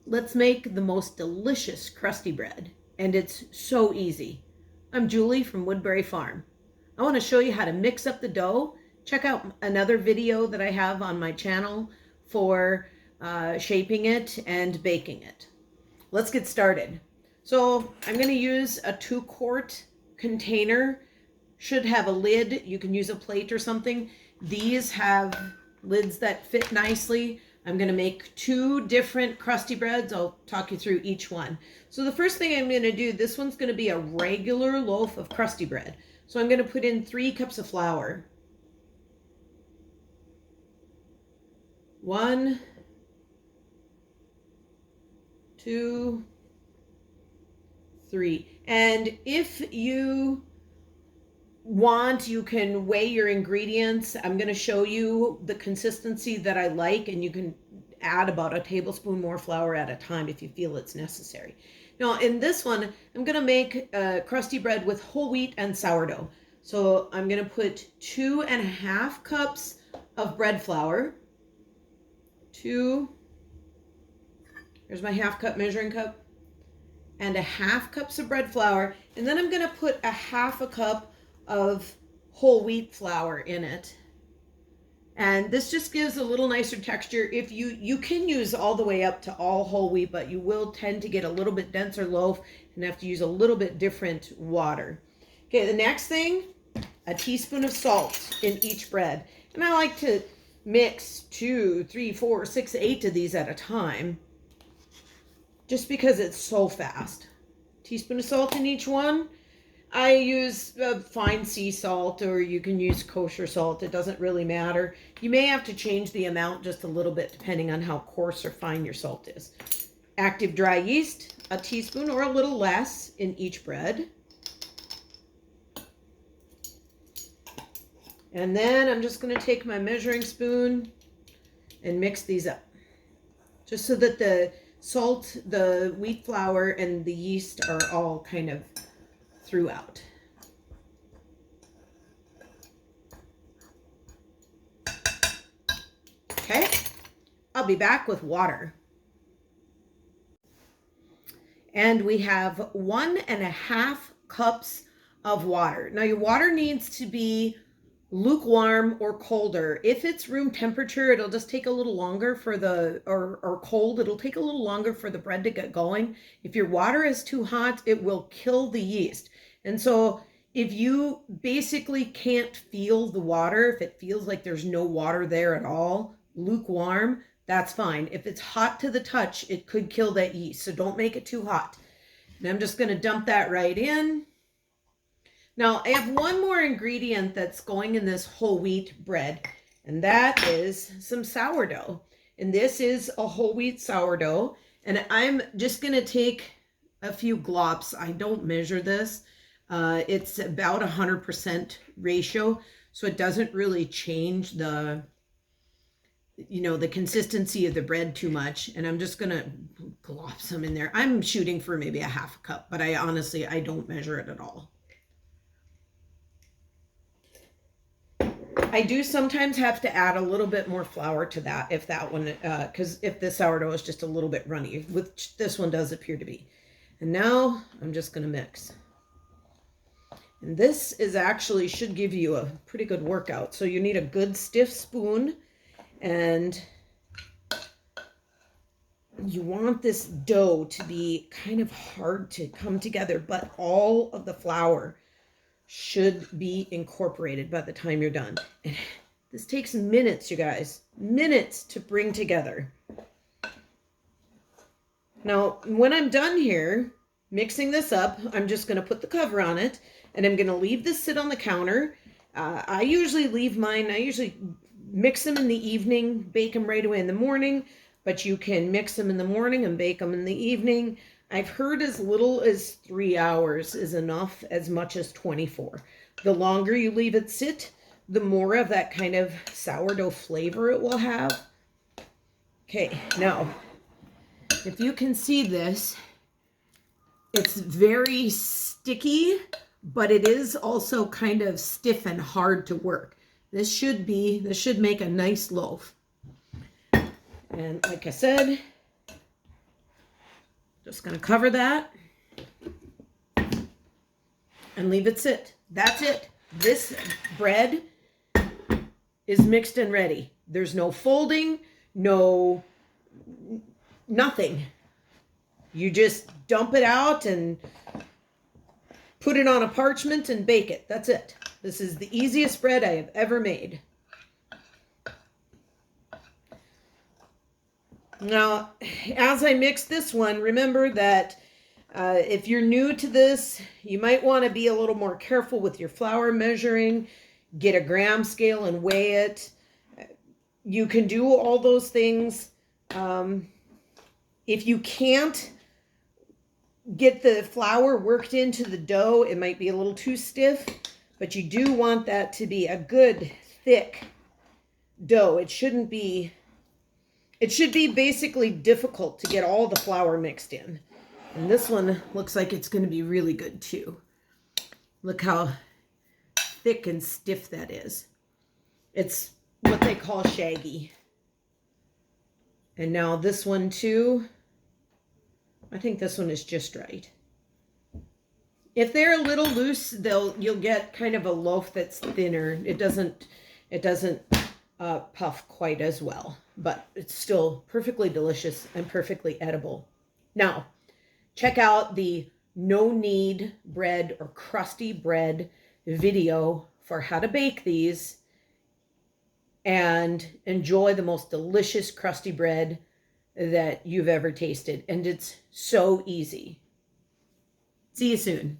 let's make the most delicious crusty bread. And it's so easy. I'm Julie from Woodbury Farm. I want to show you how to mix up the dough. Check out another video that I have on my channel for shaping it and baking it. Let's get started. So I'm going to use a 2-quart container. Should have a lid. You can use a plate or something. These have lids that fit nicely. I'm going to make 2 different crusty breads. I'll talk you through each one. So the first thing I'm going to do, this one's going to be a regular loaf of crusty bread. So I'm going to put in 3 cups of flour. 1, 2, 3. And if you want, you can weigh your ingredients. I'm going to show you the consistency that I like, and you can add about a tablespoon more flour at a time if you feel it's necessary. Now in this one, I'm going to make crusty bread with whole wheat and sourdough. So I'm going to put 2.5 cups of bread flour. 2, here's my 1/2 cup measuring cup, and 1/2 cups of bread flour. And then I'm going to put 1/2 cup of whole wheat flour in it. And this just gives a little nicer texture. If you can use all the way up to all whole wheat, but you will tend to get a little bit denser loaf and have to use a little bit different water. Okay, the next thing, a teaspoon of salt in each bread. And I like to mix 2, 3, 4, 6, 8 of these at a time, just because it's so fast. Teaspoon of salt in each one. I use fine sea salt, or you can use kosher salt. It doesn't really matter. You may have to change the amount just a little bit depending on how coarse or fine your salt is. Active dry yeast, a teaspoon or a little less in each bread. And then I'm just going to take my measuring spoon and mix these up, just so that the salt, the wheat flour, and the yeast are all kind of throughout. Okay, I'll be back with water. And we have 1.5 cups of water. Now your water needs to be lukewarm or colder. If it's room temperature, it'll just take a little longer for the, or cold, it'll take a little longer for the bread to get going. If your water is too hot, it will kill the yeast. And so if you basically can't feel the water, if it feels like there's no water there at all, lukewarm, that's fine. If it's hot to the touch, it could kill that yeast. So don't make it too hot. And I'm just going to dump that right in. Now I have one more ingredient that's going in this whole wheat bread, and that is some sourdough. And this is a whole wheat sourdough, and I'm just going to take a few glops. I don't measure this. It's about 100% ratio, so it doesn't really change the, the consistency of the bread too much. And I'm just going to glop some in there. I'm shooting for maybe 1/2 cup, but I don't measure it at all. I do sometimes have to add a little bit more flour to that if that one, because if the sourdough is just a little bit runny, which this one does appear to be. And now I'm just going to mix. And this is actually should give you a pretty good workout. So you need a good stiff spoon, and you want this dough to be kind of hard to come together, but all of the flour should be incorporated by the time you're done. And this takes minutes, you guys, minutes to bring together. Now, when I'm done here mixing this up, I'm just going to put the cover on it, and I'm going to leave this sit on the counter. I usually mix them in the evening, bake them right away in the morning, but you can mix them in the morning and bake them in the evening. I've heard as little as 3 hours is enough, as much as 24. The longer you leave it sit, the more of that kind of sourdough flavor it will have. Okay, now, if you can see this, it's very sticky, but it is also kind of stiff and hard to work. This should make a nice loaf. And like I said, Just going to cover that and leave it sit. That's it. This bread is mixed and ready. There's no folding, nothing. You just dump it out and put it on a parchment and bake it. That's it. This is the easiest bread I have ever made. Now, as I mix this one, remember that if you're new to this, you might want to be a little more careful with your flour measuring. Get a gram scale and weigh it. You can do all those things. If you can't get the flour worked into the dough, it might be a little too stiff, but you do want that to be a good, thick dough. It should be basically difficult to get all the flour mixed in. And this one looks like it's going to be really good too. Look how thick and stiff that is. It's what they call shaggy. And now this one too. I think this one is just right. If they're a little loose, you'll get kind of a loaf that's thinner. It doesn't puff quite as well, but it's still perfectly delicious and perfectly edible. Now, check out the No Knead Bread or Crusty Bread video for how to bake these and enjoy the most delicious crusty bread that you've ever tasted. And it's so easy. See you soon.